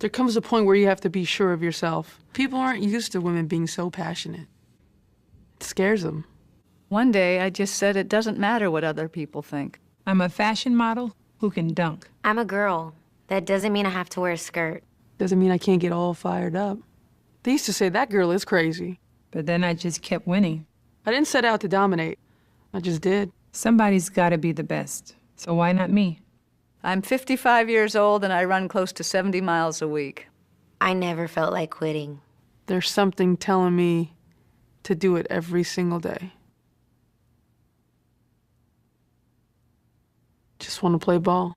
There comes a point where you have to be sure of yourself. People aren't used to women being so passionate. It scares them. One day, I just said it doesn't matter what other people think. I'm a fashion model who can dunk. I'm a girl. That doesn't mean I have to wear a skirt. Doesn't mean I can't get all fired up. They used to say, that girl is crazy. But then I just kept winning. I didn't set out to dominate. I just did. Somebody's gotta be the best, so why not me? I'm 55 years old and I run close to 70 miles a week. I never felt like quitting. There's something telling me to do it every single day. Just want to play ball.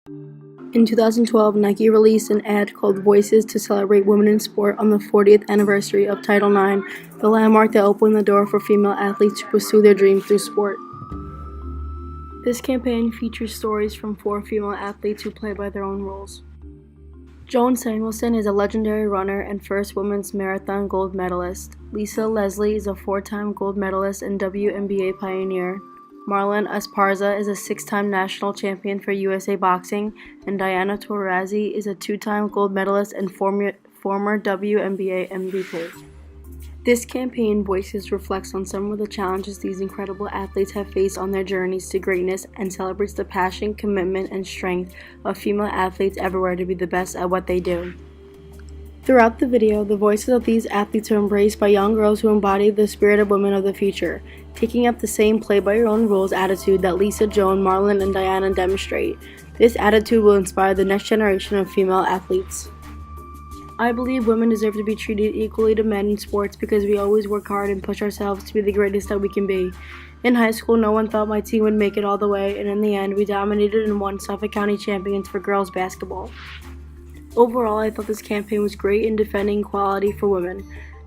In 2012, Nike released an ad called Voices to celebrate women in sport on the 40th anniversary of Title IX, the landmark that opened the door for female athletes to pursue their dreams through sport. This campaign features stories from 4 female athletes who play by their own rules. Joan Samuelson is a legendary runner and first women's marathon gold medalist. Lisa Leslie is a 4-time gold medalist and WNBA pioneer. Marlon Esparza is a 6-time national champion for USA Boxing, and Diana Taurasi is a 2-time gold medalist and former WNBA MVP. This campaign, Voices, reflects on some of the challenges these incredible athletes have faced on their journeys to greatness and celebrates the passion, commitment, and strength of female athletes everywhere to be the best at what they do. Throughout the video, the voices of these athletes are embraced by young girls who embody the spirit of women of the future, taking up the same play-by-your-own-rules attitude that Lisa, Joan, Marlon, and Diana demonstrate. This attitude will inspire the next generation of female athletes. I believe women deserve to be treated equally to men in sports because we always work hard and push ourselves to be the greatest that we can be. In high school, no one thought my team would make it all the way, and in the end, we dominated and won Suffolk County champions for girls basketball. Overall, I thought this campaign was great in defending equality for women.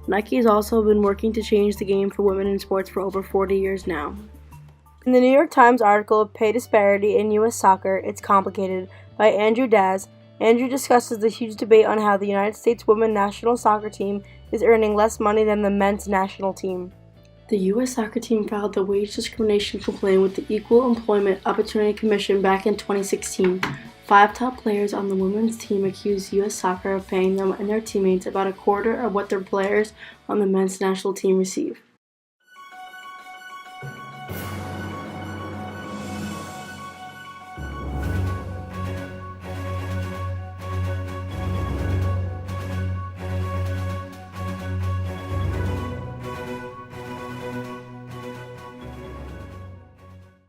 Nike has also been working to change the game for women in sports for over 40 years now. In the New York Times article, Pay Disparity in U.S. Soccer, It's Complicated, by Andrew Daz, Andrew discusses the huge debate on how the United States women's national soccer team is earning less money than the men's national team. The U.S. soccer team filed the wage discrimination complaint with the Equal Employment Opportunity Commission back in 2016. 5 top players on the women's team accused U.S. Soccer of paying them and their teammates about a quarter of what their players on the men's national team receive.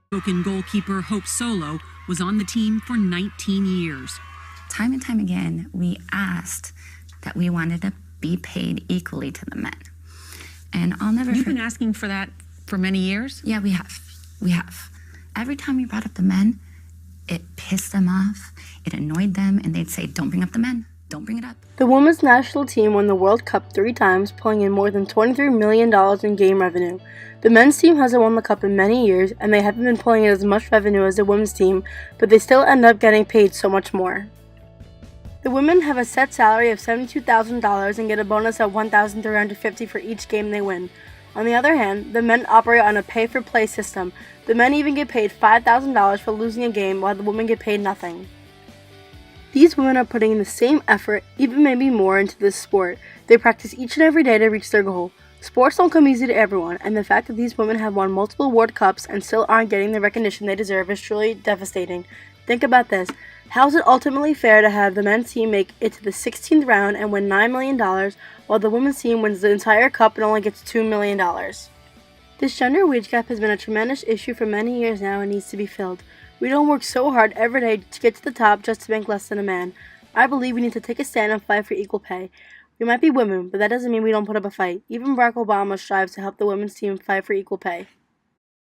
Broken goalkeeper Hope Solo was on the team for 19 years. Time and time again, we asked that we wanted to be paid equally to the men. And I'll never You've been asking for that for many years? Yeah, we have. We have. Every time we brought up the men, it pissed them off, it annoyed them, and they'd say, don't bring up the men. Don't bring it up. The women's national team won the World Cup 3 times, pulling in more than $23 million in game revenue. The men's team hasn't won the cup in many years, and they haven't been pulling in as much revenue as the women's team, but they still end up getting paid so much more. The women have a set salary of $72,000 and get a bonus of $1,350 for each game they win. On the other hand, the men operate on a pay-for-play system. The men even get paid $5,000 for losing a game, while the women get paid nothing. These women are putting in the same effort, even maybe more, into this sport. They practice each and every day to reach their goal. Sports don't come easy to everyone, and the fact that these women have won multiple World Cups and still aren't getting the recognition they deserve is truly devastating. Think about this. How is it ultimately fair to have the men's team make it to the 16th round and win $9 million, while the women's team wins the entire cup and only gets $2 million? This gender wage gap has been a tremendous issue for many years now and needs to be filled. We don't work so hard every day to get to the top just to make less than a man. I believe we need to take a stand and fight for equal pay. We might be women, but that doesn't mean we don't put up a fight. Even Barack Obama strives to help the women's team fight for equal pay.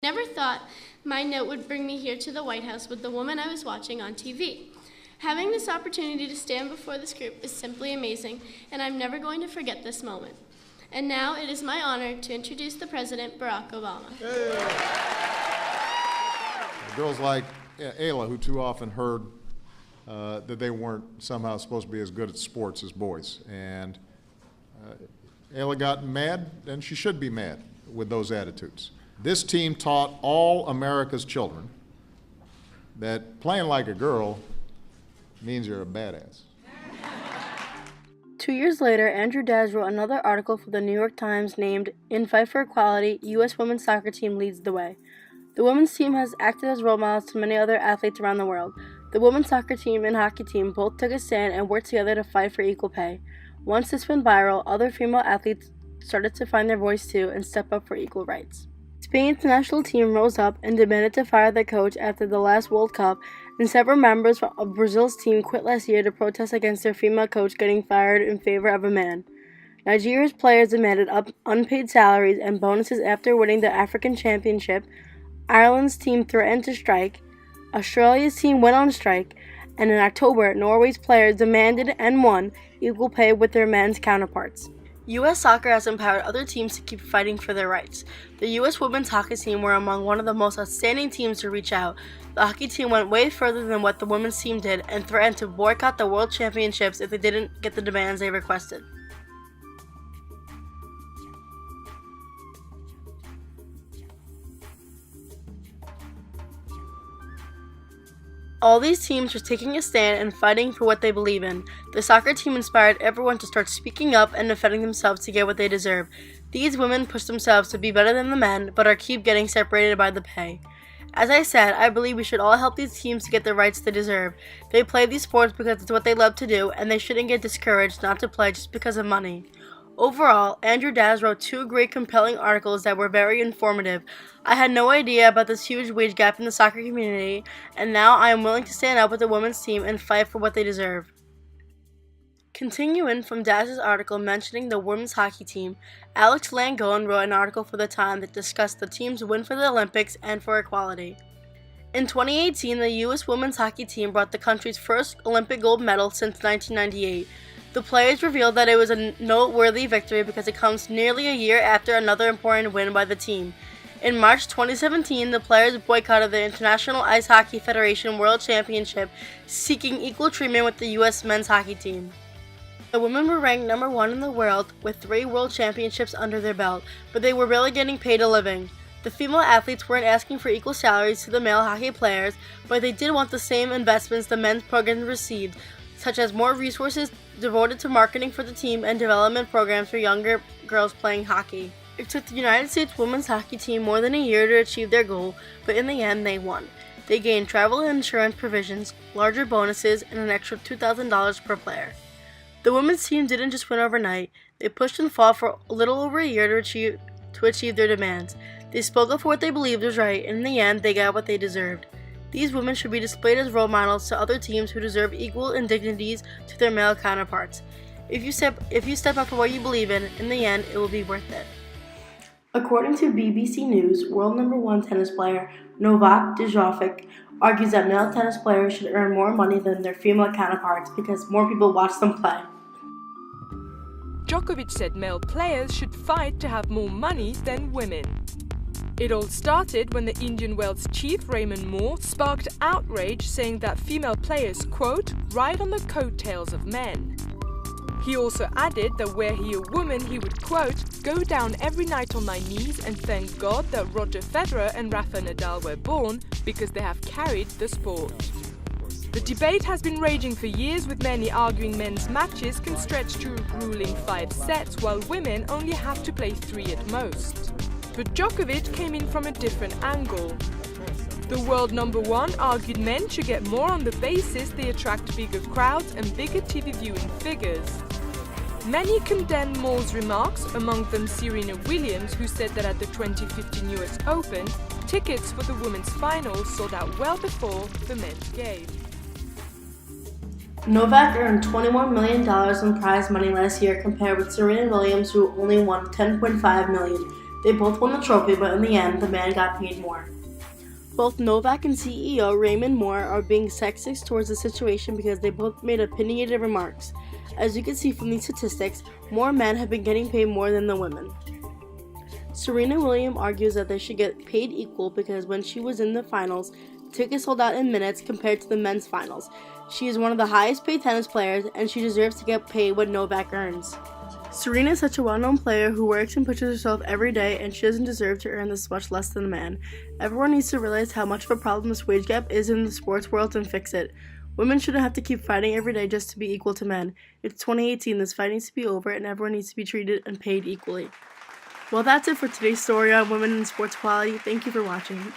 Never thought my note would bring me here to the White House with the woman I was watching on TV. Having this opportunity to stand before this group is simply amazing, and I'm never going to forget this moment. And now it is my honor to introduce the President, Barack Obama. Girls like Ayla, who too often heard that they weren't somehow supposed to be as good at sports as boys. And Ayla got mad, and she should be mad with those attitudes. This team taught all America's children that playing like a girl means you're a badass. 2 years later, Andrew Daz wrote another article for the New York Times named, "In Fight for Equality, U.S. Women's Soccer Team Leads the Way." The women's team has acted as role models to many other athletes around the world. The women's soccer team and hockey team both took a stand and worked together to fight for equal pay. Once this went viral, other female athletes started to find their voice too and step up for equal rights. Spain's national team rose up and demanded to fire their coach after the last World Cup, and several members of Brazil's team quit last year to protest against their female coach getting fired in favor of a man. Nigeria's players demanded unpaid salaries and bonuses after winning the African Championship. Ireland's team threatened to strike. Australia's team went on strike, and in October, Norway's players demanded and won equal pay with their men's counterparts. U.S. Soccer has empowered other teams to keep fighting for their rights. The U.S. women's hockey team were among one of the most outstanding teams to reach out. The hockey team went way further than what the women's team did and threatened to boycott the World Championships if they didn't get the demands they requested. All these teams were taking a stand and fighting for what they believe in. The soccer team inspired everyone to start speaking up and defending themselves to get what they deserve. These women push themselves to be better than the men, but keep getting separated by the pay. As I said, I believe we should all help these teams to get the rights they deserve. They play these sports because it's what they love to do, and they shouldn't get discouraged not to play just because of money. Overall, Andrew Daz wrote 2 great compelling articles that were very informative. I had no idea about this huge wage gap in the soccer community, and now I am willing to stand up with the women's team and fight for what they deserve. Continuing from Daz's article mentioning the women's hockey team, Alex Langone wrote an article for The Time that discussed the team's win for the Olympics and for equality. In 2018, the U.S. women's hockey team brought the country's first Olympic gold medal since 1998. The players revealed that it was a noteworthy victory because it comes nearly a year after another important win by the team. In March 2017, the players boycotted the International Ice Hockey Federation World Championship, seeking equal treatment with the U.S. men's hockey team. The women were ranked number 1 in the world with 3 world championships under their belt, but they were really getting paid a living. The female athletes weren't asking for equal salaries to the male hockey players, but they did want the same investments the men's programs received, such as more resources devoted to marketing for the team and development programs for younger girls playing hockey. It took the United States women's hockey team more than a year to achieve their goal, but in the end they won. They gained travel and insurance provisions, larger bonuses, and an extra $2,000 per player. The women's team didn't just win overnight. They pushed and fought for a little over a year to achieve their demands. They spoke up for what they believed was right, and in the end they got what they deserved. These women should be displayed as role models to other teams who deserve equal indignities to their male counterparts. If you step up for what you believe in the end, it will be worth it. According to BBC News, world number 1 tennis player Novak Djokovic argues that male tennis players should earn more money than their female counterparts because more people watch them play. Djokovic said male players should fight to have more money than women. It all started when the Indian Wells chief Raymond Moore sparked outrage, saying that female players, quote, ride on the coattails of men. He also added that were he a woman, he would, quote, go down every night on my knees and thank God that Roger Federer and Rafa Nadal were born because they have carried the sport. The debate has been raging for years, with many arguing men's matches can stretch to a grueling 5 sets while women only have to play 3 at most. But Djokovic came in from a different angle. The world number 1 argued men should get more on the basis they attract bigger crowds and bigger TV viewing figures. Many condemned Moore's remarks, among them Serena Williams, who said that at the 2015 US Open, tickets for the women's finals sold out well before the men's game. Novak earned $21 million in prize money last year compared with Serena Williams, who only won $10.5 million. They both won the trophy, but in the end, the man got paid more. Both Novak and CEO Raymond Moore are being sexist towards the situation because they both made opinionated remarks. As you can see from these statistics, more men have been getting paid more than the women. Serena Williams argues that they should get paid equal because when she was in the finals, tickets sold out in minutes compared to the men's finals. She is one of the highest paid tennis players, and she deserves to get paid what Novak earns. Serena is such a well-known player who works and pushes herself every day, and she doesn't deserve to earn this much less than a man. Everyone needs to realize how much of a problem this wage gap is in the sports world and fix it. Women shouldn't have to keep fighting every day just to be equal to men. It's 2018, this fight needs to be over, and everyone needs to be treated and paid equally. Well, that's it for today's story on women in sports equality. Thank you for watching.